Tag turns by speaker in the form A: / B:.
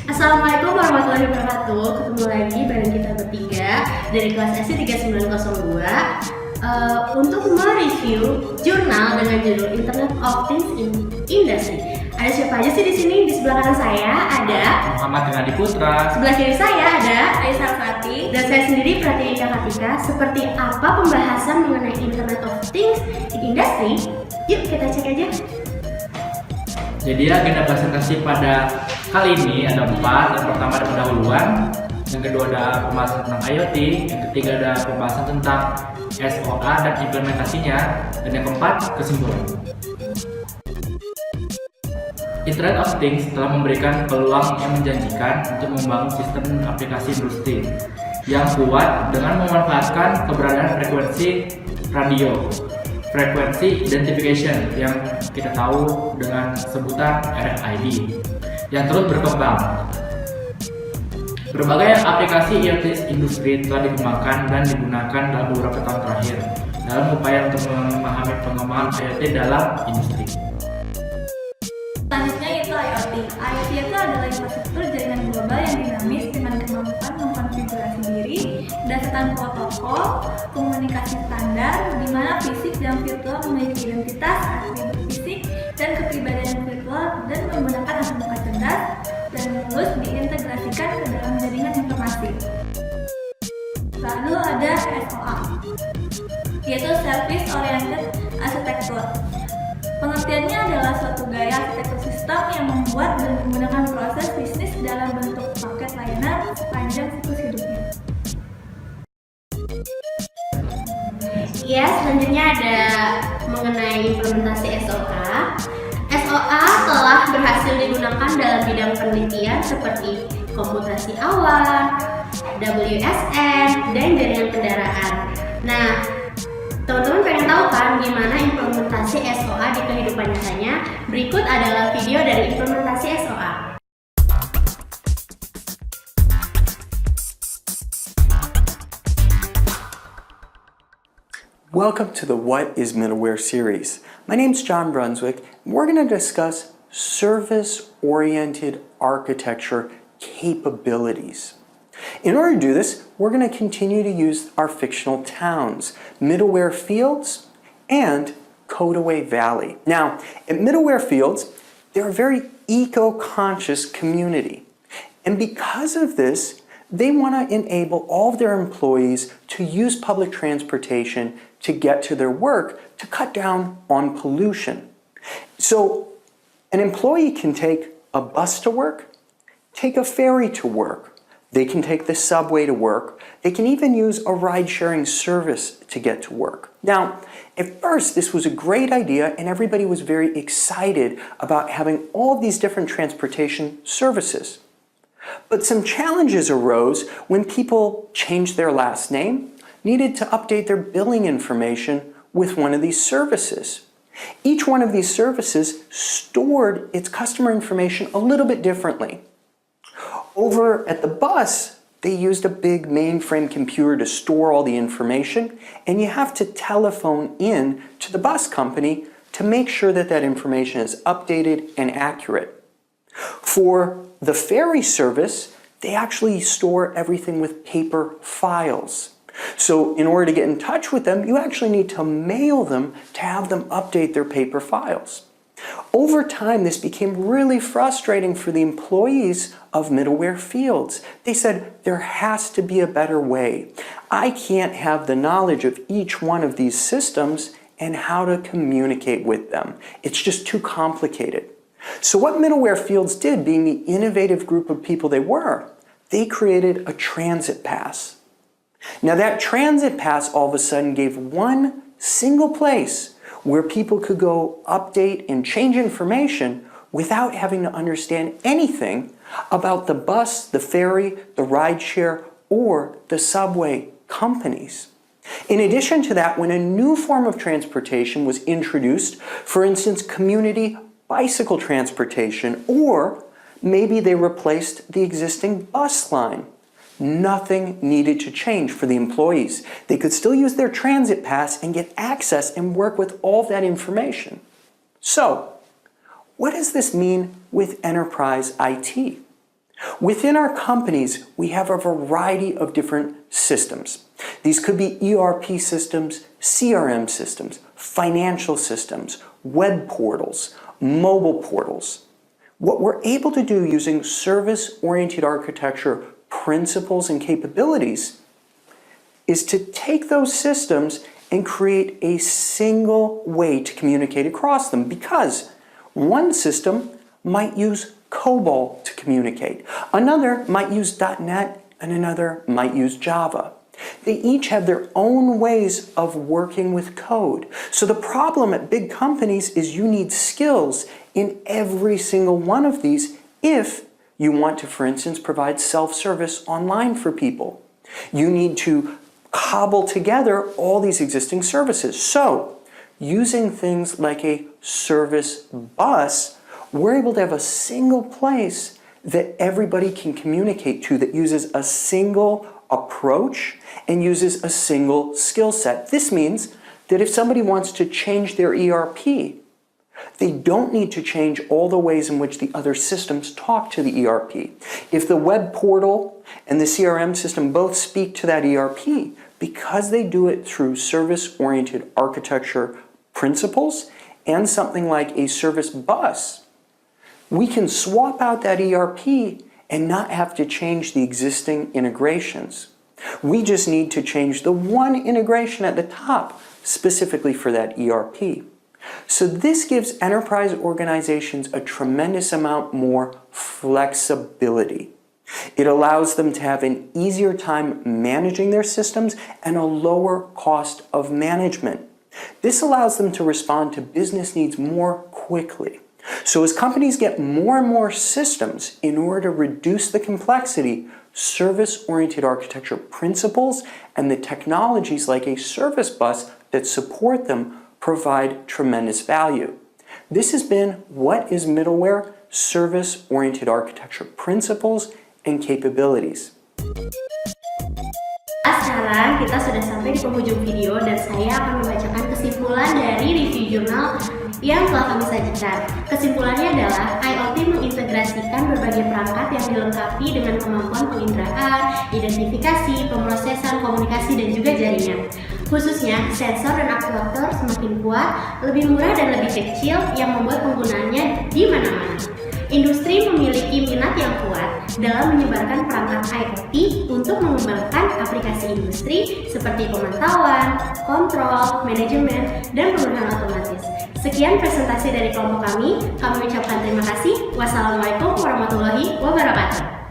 A: Assalamualaikum warahmatullahi wabarakatuh. Ketemu lagi bareng kita bertiga dari kelas SI-39-92 untuk mereview jurnal dengan judul Internet of Things in Industry. Ada siapa aja sih di sini? Di sebelah kanan saya ada
B: Rinadhi Putra.
A: Sebelah kiri saya ada
C: Ayu Saraswati.
A: Dan saya sendiri Pratiwi Ika Kartika. Seperti apa pembahasan mengenai Internet of Things in Industry? Yuk kita cek aja.
B: Jadi agenda presentasi pada kali ini ada 4. Yang pertama ada pendahuluan, yang kedua ada pembahasan tentang IoT, yang ketiga ada pembahasan tentang SOA dan implementasinya, dan yang keempat kesimpulan. Internet of Things telah memberikan peluang yang menjanjikan untuk membangun sistem aplikasi industri yang kuat dengan memanfaatkan keberadaan frekuensi radio, frekuensi identification yang kita tahu dengan sebutan RFID yang terus berkembang. Berbagai aplikasi IoT industri telah dikembangkan dan digunakan dalam beberapa tahun terakhir dalam upaya untuk memahami pengembangan IoT dalam industri.
C: Selanjutnya yaitu IoT. IoT itu adalah infrastruktur jaringan global yang dinamis dengan kemampuan mengkonfigurasi diri berdasarkan protokol komunikasi standar, di mana fisik dan virtual memiliki identitas, atribut fisik, dan kepribadian virtual dan menggunakan anggota cerdas dan mulus diintegrasikan ke dalam jaringan informasi. Lalu ada SOA, yaitu Service Oriented Architecture. Pengertiannya adalah suatu gaya arsitektur sistem yang membuat dan menggunakan proses bisnis dalam bentuk paket layanan sepanjang siklus hidupnya.
A: Ya, selanjutnya ada mengenai implementasi SOA. SOA telah berhasil digunakan dalam bidang penelitian seperti komputasi awan, WSN, dan jaringan kendaraan. Nah, teman-teman pengen tahu kan gimana implementasi SOA di kehidupan nyatanya? Berikut adalah video dari implementasi SOA.
D: Welcome to the What is Middleware series. My name's John Brunswick, and we're going to discuss service-oriented architecture capabilities. In order to do this, we're going to continue to use our fictional towns, Middleware Fields and Codaway Valley. Now, at Middleware Fields, they're a very eco-conscious community. And because of this, they want to enable all of their employees to use public transportation to get to their work to cut down on pollution. So an employee can take a bus to work, take a ferry to work, they can take the subway to work, they can even use a ride-sharing service to get to work. Now, at first this was a great idea and everybody was very excited about having all of these different transportation services. But some challenges arose when people changed their last name, needed to update their billing information with one of these services. Each one of these services stored its customer information a little bit differently. Over at the bus, they used a big mainframe computer to store all the information, and you have to telephone in to the bus company to make sure that that information is updated and accurate. For the ferry service, they actually store everything with paper files. So in order to get in touch with them, you actually need to mail them to have them update their paper files. Over time, this became really frustrating for the employees of Middleware Fields. They said, there has to be a better way. I can't have the knowledge of each one of these systems and how to communicate with them. It's just too complicated. So what Middleware Fields did, being the innovative group of people they were, they created a transit pass. Now that transit pass all of a sudden gave one single place where people could go update and change information without having to understand anything about the bus, the ferry, the rideshare, or the subway companies. In addition to that, when a new form of transportation was introduced, for instance, community bicycle transportation, or maybe they replaced the existing bus line, nothing needed to change for the employees. They could still use their transit pass and get access and work with all of that information. So, what does this mean with enterprise IT? Within our companies, we have a variety of different systems. These could be ERP systems, CRM systems, financial systems, web portals, mobile portals. What we're able to do using service-oriented architecture principles and capabilities is to take those systems and create a single way to communicate across them, because one system might use COBOL to communicate, another might use .NET, and another might use Java. They each have their own ways of working with code. So the problem at big companies is you need skills in every single one of these if you want to, for instance, provide self-service online for people. You need to cobble together all these existing services. So using things like a service bus, we're able to have a single place that everybody can communicate to that uses a single approach and uses a single skill set. This means that if somebody wants to change their ERP, they don't need to change all the ways in which the other systems talk to the ERP. If the web portal and the CRM system both speak to that ERP, because they do it through service-oriented architecture principles and something like a service bus, we can swap out that ERP and not have to change the existing integrations. We just need to change the one integration at the top specifically for that ERP. So this gives enterprise organizations a tremendous amount more flexibility. It allows them to have an easier time managing their systems and a lower cost of management. This allows them to respond to business needs more quickly. So as companies get more and more systems, in order to reduce the complexity, service-oriented architecture principles and the technologies like a service bus that support them provide tremendous value. This has been What is Middleware? Service-oriented architecture principles and capabilities.
A: Sekarang kita sudah sampai di penghujung video dan saya akan membacakan kesimpulan dari review jurnal yang telah kami sajikan. Kesimpulannya adalah IoT mengintegrasikan berbagai perangkat yang dilengkapi dengan kemampuan penginderaan, identifikasi, pemrosesan, komunikasi, dan juga jaringan. Khususnya, sensor dan aktuator semakin kuat, lebih murah dan lebih kecil yang membuat penggunaannya di mana-mana. Industri memiliki minat yang kuat dalam menyebarkan perangkat IoT untuk mengembangkan aplikasi industri seperti pemantauan, kontrol, manajemen, dan penggunaan otomatis. Sekian presentasi dari kelompok kami ucapkan terima kasih. Wassalamualaikum warahmatullahi wabarakatuh.